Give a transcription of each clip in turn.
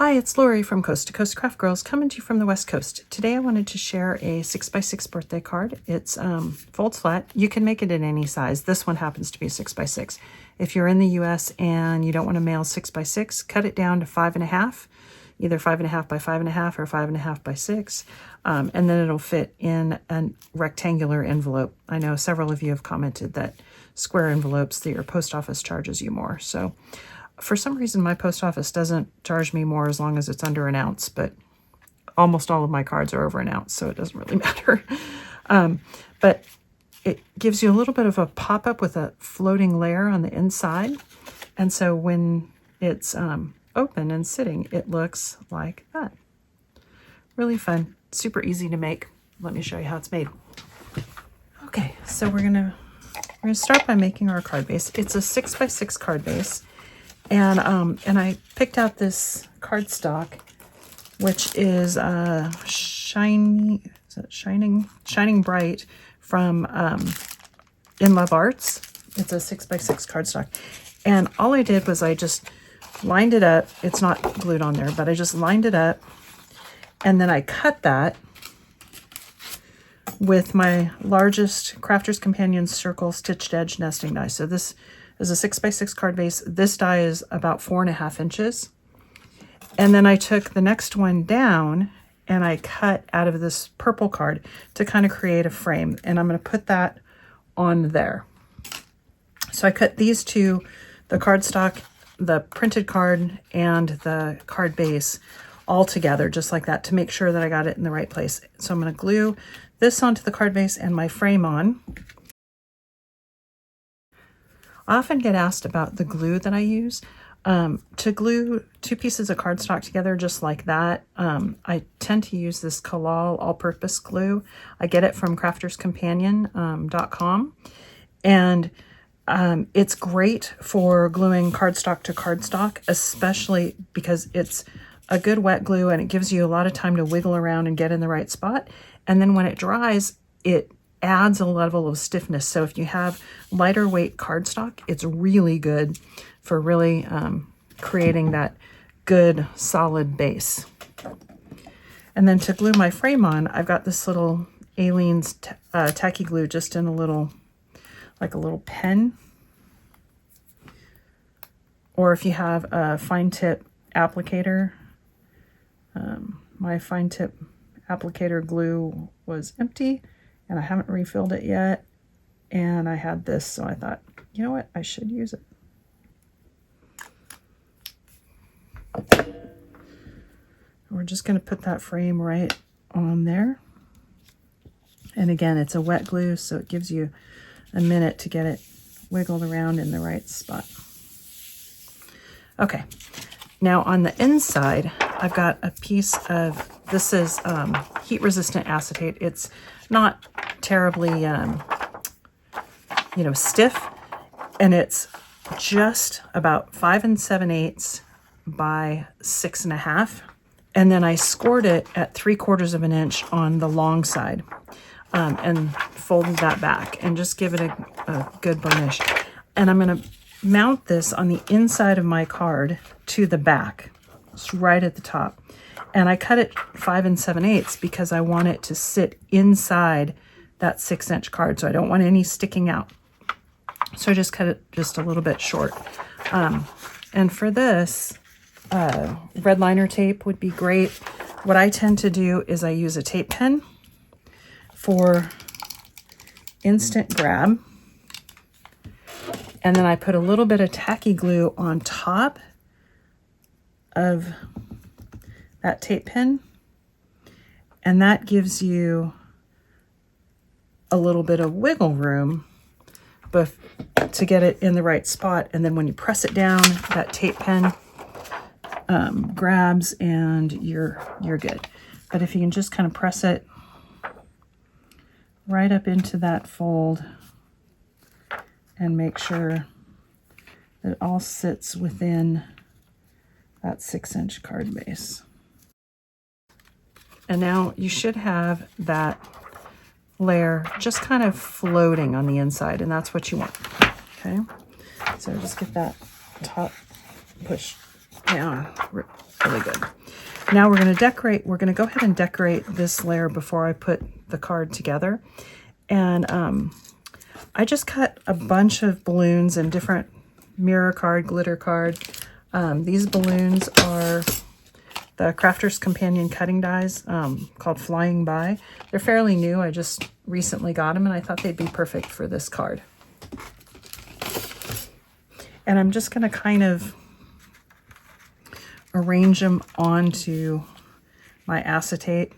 Hi, it's Lori from Coast to Coast Craft Girls, coming to you from the West Coast. Today I wanted to share a 6x6 birthday card. It's folds flat. You can make it in any size. This one happens to be 6x6. If you're in the US and you don't want to mail 6x6, cut it down to 5.5, either 5.5 by 5.5 or 5.5 by 6, and then it'll fit in a rectangular envelope. I know several of you have commented that square envelopes, that your post office charges you more. So for some reason, my post office doesn't charge me more as long as it's under an ounce, but almost all of my cards are over an ounce, so it doesn't really matter. But it gives you a little bit of a pop-up with a floating layer on the inside. And so when it's open and sitting, it looks like that. Really fun, super easy to make. Let me show you how it's made. Okay, so we're gonna start by making our card base. It's a 6x6 card base. And I picked out this cardstock, which is Shining Bright from In Love Arts. It's a 6x6 cardstock. And all I did was I just lined it up. It's not glued on there, but I just lined it up. And then I cut that with my largest Crafter's Companion Circle Stitched Edge nesting die. So this is a 6x6 card base. This die is about 4.5 inches. And then I took the next one down and I cut out of this purple card to kind of create a frame. And I'm going to put that on there. So I cut these two, the cardstock, the printed card, and the card base all together just like that to make sure that I got it in the right place. So I'm going to glue this onto the card base and my frame on. I often get asked about the glue that I use. To glue two pieces of cardstock together just like that, I tend to use this Kalal all-purpose glue. I get it from crafterscompanion.com, and it's great for gluing cardstock to cardstock, especially because it's a good wet glue and it gives you a lot of time to wiggle around and get in the right spot. And then when it dries, it adds a level of stiffness. So if you have lighter weight cardstock, it's really good for really creating that good solid base. And then to glue my frame on, I've got this little Aleene's tacky glue just in a little, like a little pen. Or if you have a fine tip applicator, my fine tip applicator glue was empty and I haven't refilled it yet. And I had this, so I thought, you know what, I should use it. We're just going to put that frame right on there. And again, it's a wet glue, so it gives you a minute to get it wiggled around in the right spot. Okay, now on the inside, I've got a piece of, this is heat-resistant acetate. It's not terribly, stiff, and it's just about 5 7/8 by 6.5. And then I scored it at 3/4 of an inch on the long side, and folded that back and just give it a good burnish. And I'm going to mount this on the inside of my card to the back. It's right at the top. And I cut it 5 7/8 because I want it to sit inside that 6-inch card. So I don't want any sticking out. So I just cut it just a little bit short. And for this, red liner tape would be great. What I tend to do is I use a tape pen for instant grab. And then I put a little bit of tacky glue on top of that tape pen, and that gives you a little bit of wiggle room to get it in the right spot. And then when you press it down, that tape pen grabs and you're good. But if you can just kind of press it right up into that fold and make sure that it all sits within that 6-inch card base. And now you should have that layer just kind of floating on the inside, and that's what you want. Okay, so just get that top pushed down really good. Now we're going to decorate. We're going to go ahead and decorate this layer before I put the card together. And I just cut a bunch of balloons and different mirror card, glitter card. These balloons are the Crafter's Companion cutting dies called Flying By. They're fairly new. I just recently got them and I thought they'd be perfect for this card. And I'm just going to kind of arrange them onto my acetate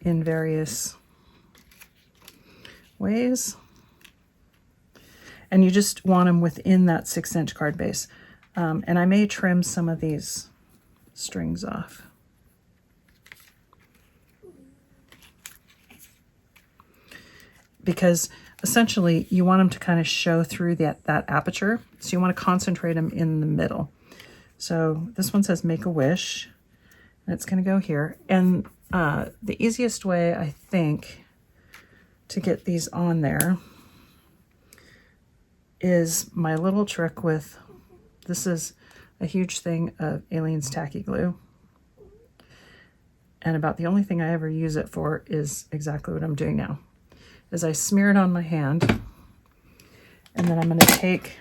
in various ways. And you just want them within that 6-inch card base. And I may trim some of these strings off. Because essentially you want them to kind of show through that aperture. So you want to concentrate them in the middle. So this one says Make a Wish, and it's going to go here. And the easiest way, I think, to get these on there is my little trick with, this is a huge thing of Aleene's Tacky Glue. And about the only thing I ever use it for is exactly what I'm doing now, is I smear it on my hand, and then I'm going to take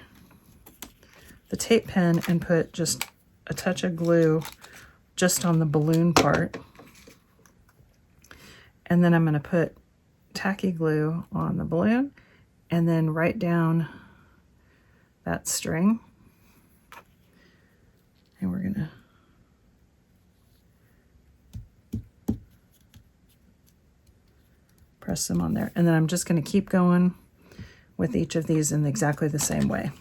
the tape pen and put just a touch of glue just on the balloon part. And then I'm going to put tacky glue on the balloon and then right down that string. And we're going to press them on there. And then I'm just going to keep going with each of these in exactly the same way.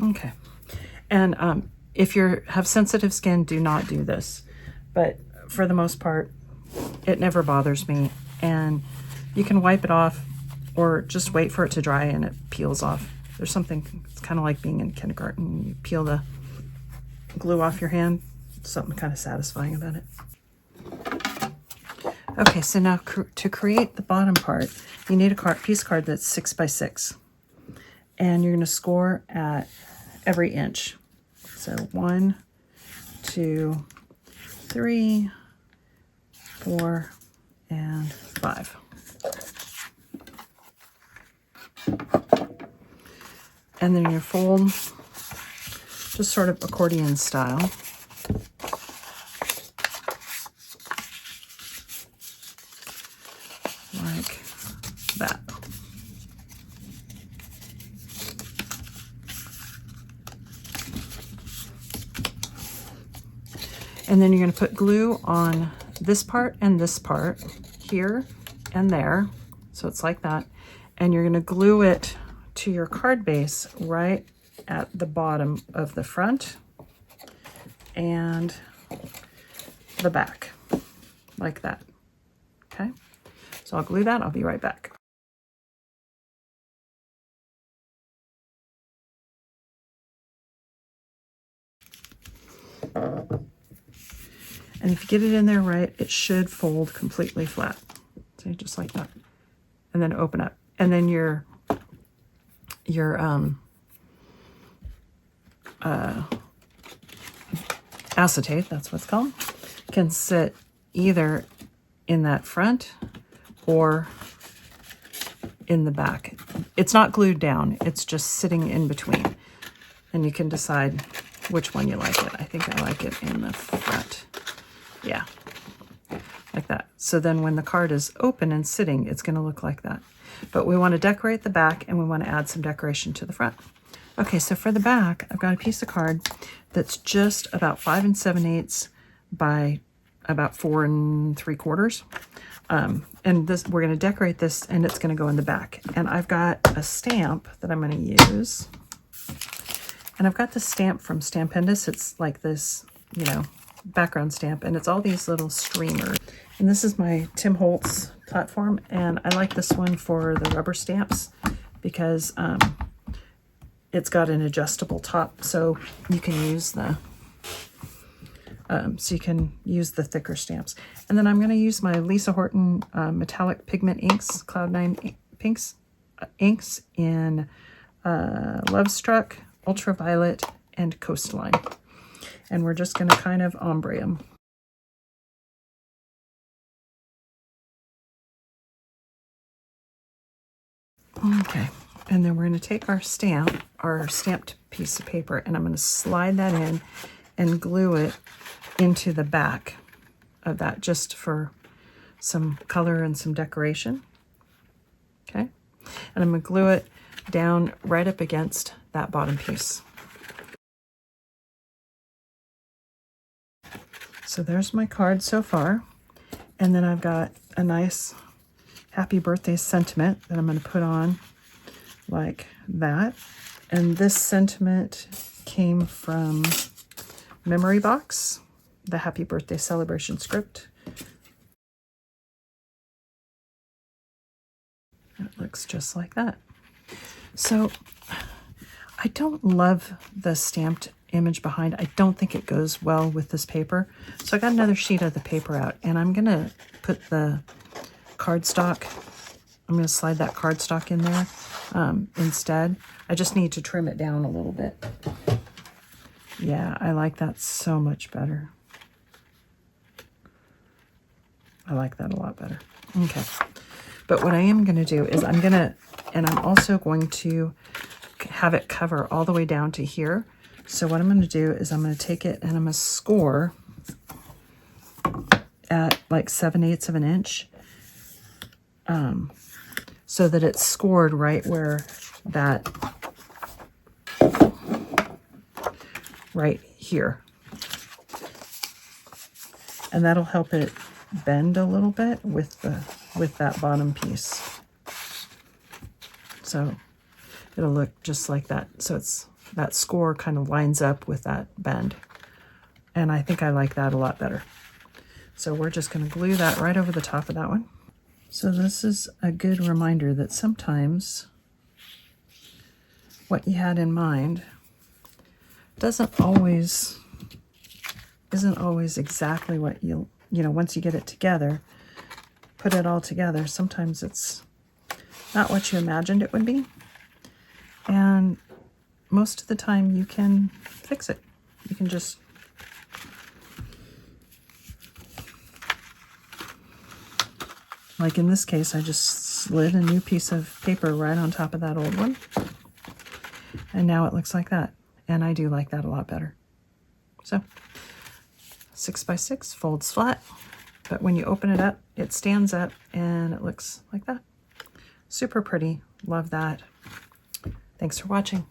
Okay. And if you have sensitive skin, do not do this. But for the most part, it never bothers me. And you can wipe it off or just wait for it to dry and it peels off. There's something, it's kind of like being in kindergarten. You peel the glue off your hand. Something kind of satisfying about it. Okay, so now to create the bottom part, you need a piece card that's 6 by 6. And you're going to score at every inch. So 1, 2, 3, 4, and 5. And then you fold just sort of accordion style. Like that. And then you're going to put glue on this part and this part here and there. So it's like that. And you're going to glue it to your card base right at the bottom of the front and the back, like that. Okay. So I'll glue that. I'll be right back. And if you get it in there right, it should fold completely flat. So just like that. And then open up. And then your acetate, that's what it's called, can sit either in that front or in the back. It's not glued down. It's just sitting in between. And you can decide which one you like it. I think I like it in the front. Yeah, like that. So then when the card is open and sitting, it's going to look like that. But we want to decorate the back and we want to add some decoration to the front. Okay, so for the back, I've got a piece of card that's just about 5 7/8 by about 4 3/4. And this, we're going to decorate this and it's going to go in the back. And I've got a stamp that I'm going to use. And I've got this stamp from Stampendous. It's like this, you know, background stamp, and it's all these little streamers. And this is my Tim Holtz platform, and I like this one for the rubber stamps because it's got an adjustable top, so you can use the so you can use the thicker stamps. And then I'm going to use my Lisa Horton metallic pigment inks, Cloud 9 pinks inks in Love Struck, Ultraviolet, and Coastline. And we're just going to kind of ombre them. Okay, and then we're going to take our stamped piece of paper, and I'm going to slide that in and glue it into the back of that just for some color and some decoration. Okay, and I'm going to glue it down right up against that bottom piece. So there's my card so far, and then I've got a nice happy birthday sentiment that I'm going to put on like that. And this sentiment came from Memory Box, the happy birthday celebration script. And it looks just like that. So I don't love the stamped image behind. I don't think it goes well with this paper. So I got another sheet of the paper out, and I'm going to put the cardstock, I'm going to slide that cardstock in there instead. I just need to trim it down a little bit. Yeah, I like that so much better. I like that a lot better. Okay. But what I am going to do is I'm also going to have it cover all the way down to here. So what I'm going to do is I'm going to take it and I'm going to score at like 7/8 of an inch. So that it's scored right where that, right here. And that'll help it bend a little bit with that bottom piece. So it'll look just like that. So it's that score kind of lines up with that bend. And I think I like that a lot better. So we're just going to glue that right over the top of that one. So this is a good reminder that sometimes what you had in mind isn't always exactly what you know, once you get it together, put it all together, sometimes it's not what you imagined it would be. And most of the time you can fix it. You can just like in this case, I just slid a new piece of paper right on top of that old one. And now it looks like that. And I do like that a lot better. So 6x6 folds flat, but when you open it up, it stands up and it looks like that. Super pretty. Love that. Thanks for watching.